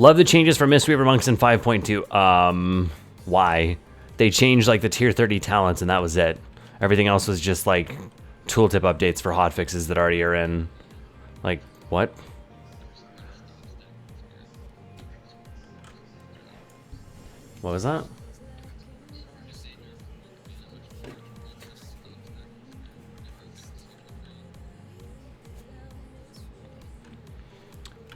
Love the changes for Mistweaver Monks in 5.2. Why? They changed like the tier 30 talents and that was it. Everything else was just like tooltip updates for hotfixes that already are in. Like, what? What was that?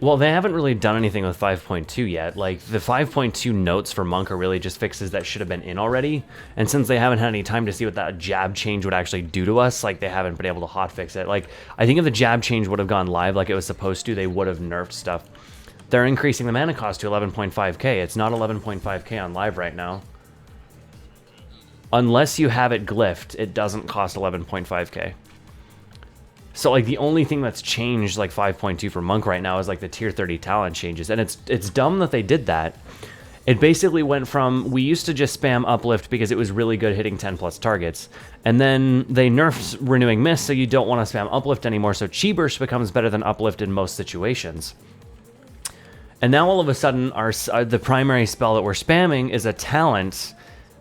Well, they haven't really done anything with 5.2 yet. Like, the 5.2 notes for Monk are really just fixes that should have been in already. And since they haven't had any time to see what that jab change would actually do to us, like, they haven't been able to hotfix it. Like, I think if the jab change would have gone live like it was supposed to, they would have nerfed stuff. They're increasing the mana cost to 11.5k. It's not 11.5k on live right now. Unless you have it glyphed, it doesn't cost 11.5k. So, like, the only thing that's changed, like, 5.2 for Monk right now is, like, the tier 30 talent changes. And it's dumb that they did that. It basically went from, we used to just spam Uplift because it was really good hitting 10+ targets. And then they nerfed Renewing Mist, so you don't want to spam Uplift anymore, so Chi Burst becomes better than Uplift in most situations. And now, all of a sudden, the primary spell that we're spamming is a talent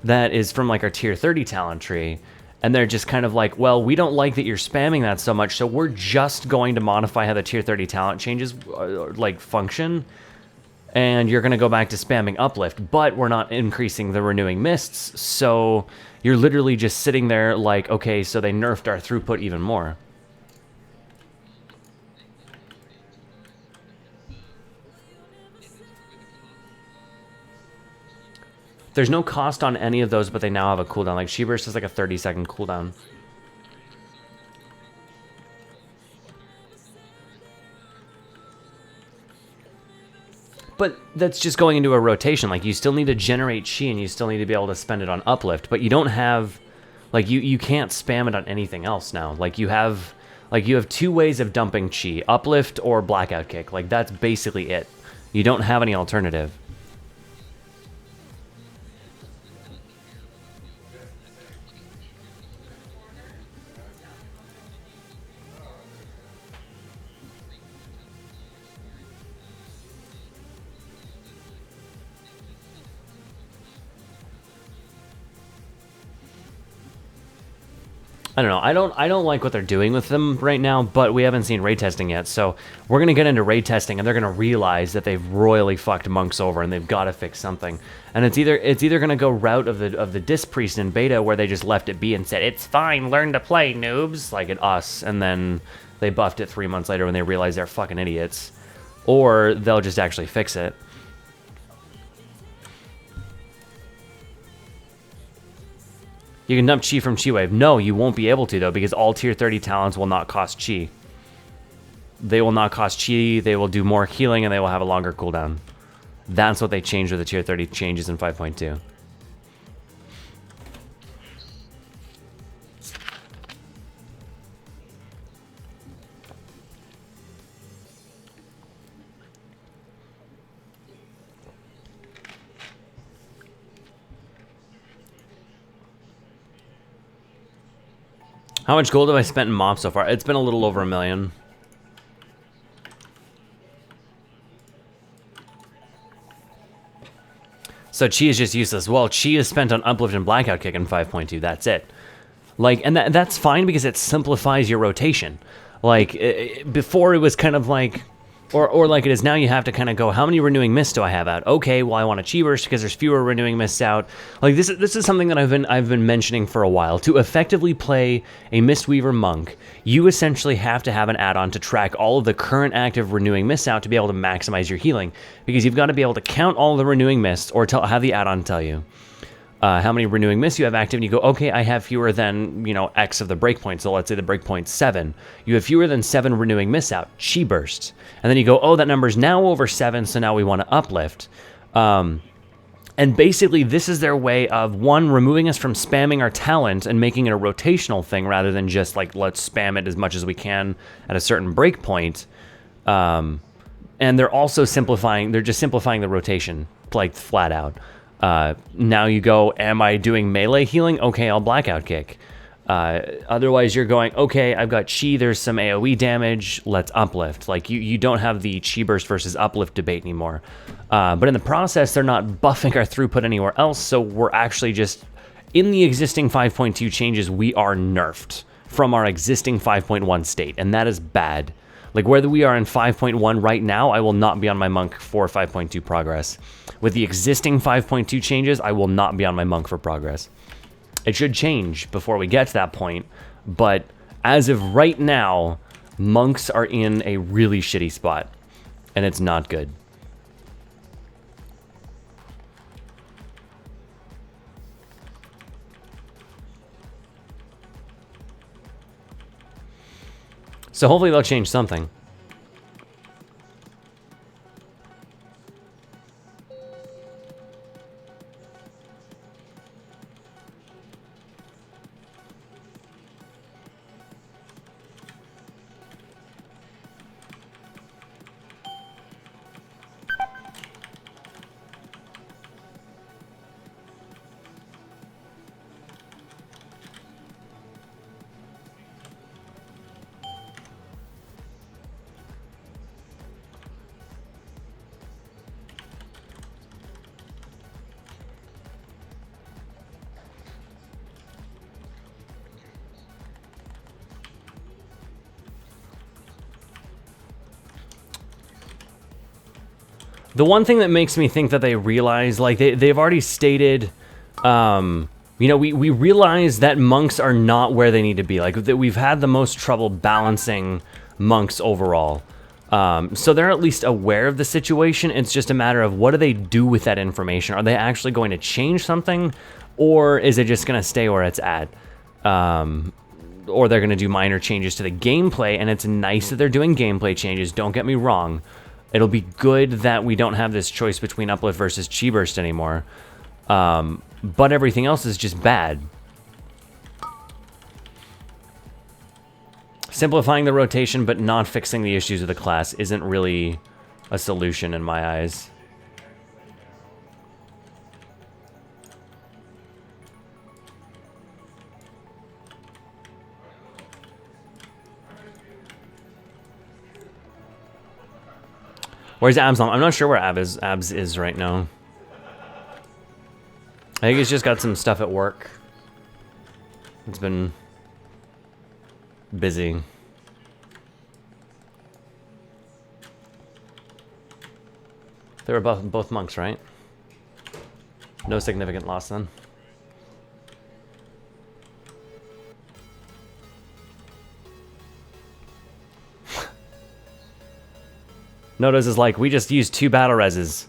that is from, like, our tier 30 talent tree. And they're just kind of like, well, we don't like that you're spamming that so much, so we're just going to modify how the tier 30 talent changes, like, function. And you're going to go back to spamming Uplift, but we're not increasing the Renewing Mists, so you're literally just sitting there like, okay, so they nerfed our throughput even more. There's no cost on any of those, but they now have a cooldown. Like, Chi Burst is like a 30-second cooldown. But that's just going into a rotation. Like, you still need to generate Chi, and you still need to be able to spend it on Uplift. But you don't have... Like, you can't spam it on anything else now. Like, you have 2 ways of dumping Chi. Uplift or Blackout Kick. Like, that's basically it. You don't have any alternative. I don't know. I don't like what they're doing with them right now, but we haven't seen raid testing yet. So we're going to get into raid testing, and they're going to realize that they've royally fucked Monks over, and they've got to fix something. And it's either going to go route of the Disc Priest in beta, where they just left it be and said, it's fine, learn to play, noobs, like at us, and then they buffed it 3 months later when they realize they're fucking idiots. Or they'll just actually fix it. You can dump Chi from Chi Wave. No, you won't be able to, though, because all tier 30 talents will not cost Chi. They will not cost Chi, they will do more healing, and they will have a longer cooldown. That's what they changed with the tier 30 changes in 5.2. How much gold have I spent in MOP so far? It's been a little over $1 million. So Chi is just useless. Well, Chi is spent on Uplift and Blackout Kick in 5.2. That's it. Like, and that's fine because it simplifies your rotation. Like, before it was kind of like... Or like it is now, you have to kind of go, how many Renewing Mists do I have out? Okay, well, I want a Chi Burst because there's fewer Renewing Mists out. Like, this is something that I've been mentioning for a while. To effectively play a Mistweaver Monk, you essentially have to have an add-on to track all of the current active Renewing Mists out to be able to maximize your healing. Because you've got to be able to count all of the Renewing Mists, or have the add-on tell you how many Renewing Mists you have active, and you go, okay, I have fewer than, X of the breakpoint, so let's say the breakpoint's 7. You have fewer than 7 Renewing Mists out, Chi Burst. And then you go, oh, that number's now over 7, so now we want to uplift. And basically, this is their way of, one, removing us from spamming our talent and making it a rotational thing rather than just, like, let's spam it as much as we can at a certain breakpoint. And they're also simplifying the rotation, like, flat out. Now you go, am I doing melee healing? Okay, I'll Blackout Kick. Otherwise, you're going, okay, I've got chi, there's some AoE damage, let's uplift. Like, you don't have the chi burst versus uplift debate anymore. But in the process, they're not buffing our throughput anywhere else, so we're actually just, in the existing 5.2 changes, we are nerfed from our existing 5.1 state, and that is bad. Like, whether we are in 5.1 right now, I will not be on my monk for 5.2 progress. With the existing 5.2 changes, I will not be on my monk for progress. It should change before we get to that point, but as of right now, monks are in a really shitty spot, and it's not good. So hopefully they'll change something. The one thing that makes me think that they realize, like, they've already stated, you know, we realize that monks are not where they need to be. Like, that we've had the most trouble balancing monks overall. So they're at least aware of the situation. It's just a matter of what do they do with that information? Are they actually going to change something? Or is it just going to stay where it's at? Or they're going to do minor changes to the gameplay, and it's nice that they're doing gameplay changes, don't get me wrong. It'll be good that we don't have this choice between uplift versus chi burst anymore. But everything else is just bad. Simplifying the rotation but not fixing the issues of the class isn't really a solution in my eyes. Where's Absalom? I'm not sure where Abs is right now. I think he's just got some stuff at work. It's been busy. They were both monks, right? No significant loss then. Notice is like, we just used 2 battle reses,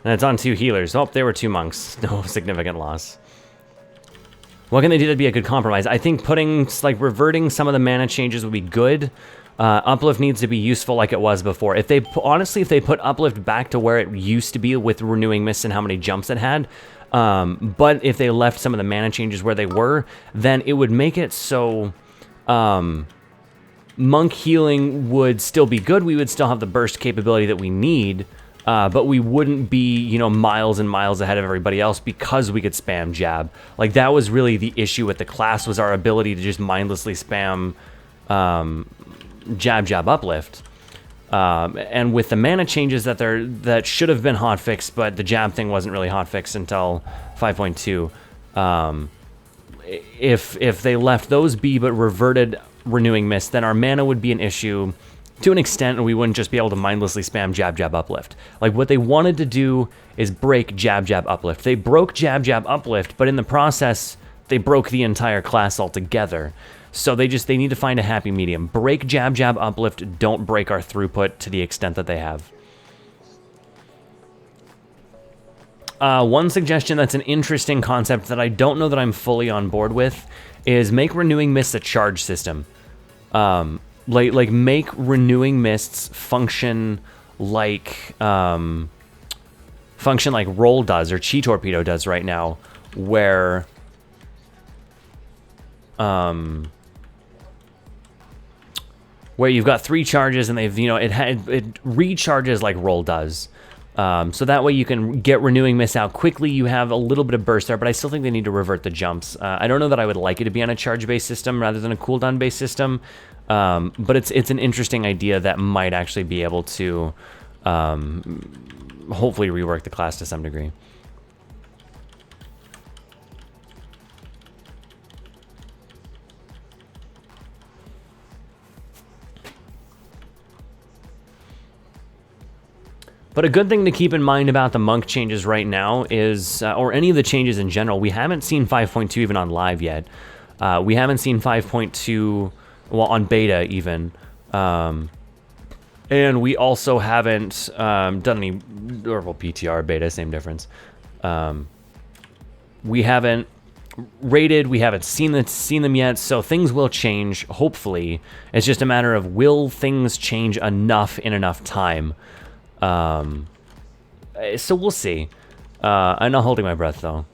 and it's on 2 healers. Oh, they were 2 monks. No significant loss. What can they do to be a good compromise? I think putting, like, reverting some of the mana changes would be good. Uplift needs to be useful like it was before. If they, honestly, if they put Uplift back to where it used to be with Renewing Mist and how many jumps it had, but if they left some of the mana changes where they were, then it would make it so, monk healing would still be good. We would still have the burst capability that we need, but we wouldn't be, you know, miles and miles ahead of everybody else because we could spam jab. Like, that was really the issue with the class, was our ability to just mindlessly spam jab uplift. And with the mana changes that should have been hotfixed, but the jab thing wasn't really hotfixed until 5.2. If they left those be but reverted Renewing Mist, then our mana would be an issue to an extent, and we wouldn't just be able to mindlessly spam jab uplift. Like, what they wanted to do is break jab uplift. They broke jab uplift, but in the process, they broke the entire class altogether. So they need to find a happy medium. Break jab uplift, don't break our throughput to the extent that they have. One suggestion that's an interesting concept that I don't know that I'm fully on board with is make Renewing Mists a charge system. Like make Renewing Mists function like Roll does or Chi Torpedo does right now, where you've got 3 charges and they've, you know, it recharges like Roll does. So that way you can get Renewing Mist out quickly. You have a little bit of burst there, but I still think they need to revert the jumps. I don't know that I would like it to be on a charge-based system rather than a cooldown-based system, but it's an interesting idea that might actually be able to hopefully rework the class to some degree. But a good thing to keep in mind about the monk changes right now is, or any of the changes in general, we haven't seen 5.2 even on live yet. We haven't seen 5.2, well, on beta even. And we also haven't done any, or well, PTR, beta, same difference. We haven't rated, we haven't seen them yet, so things will change, hopefully. It's just a matter of, will things change enough in enough time? So we'll see. I'm not holding my breath, though.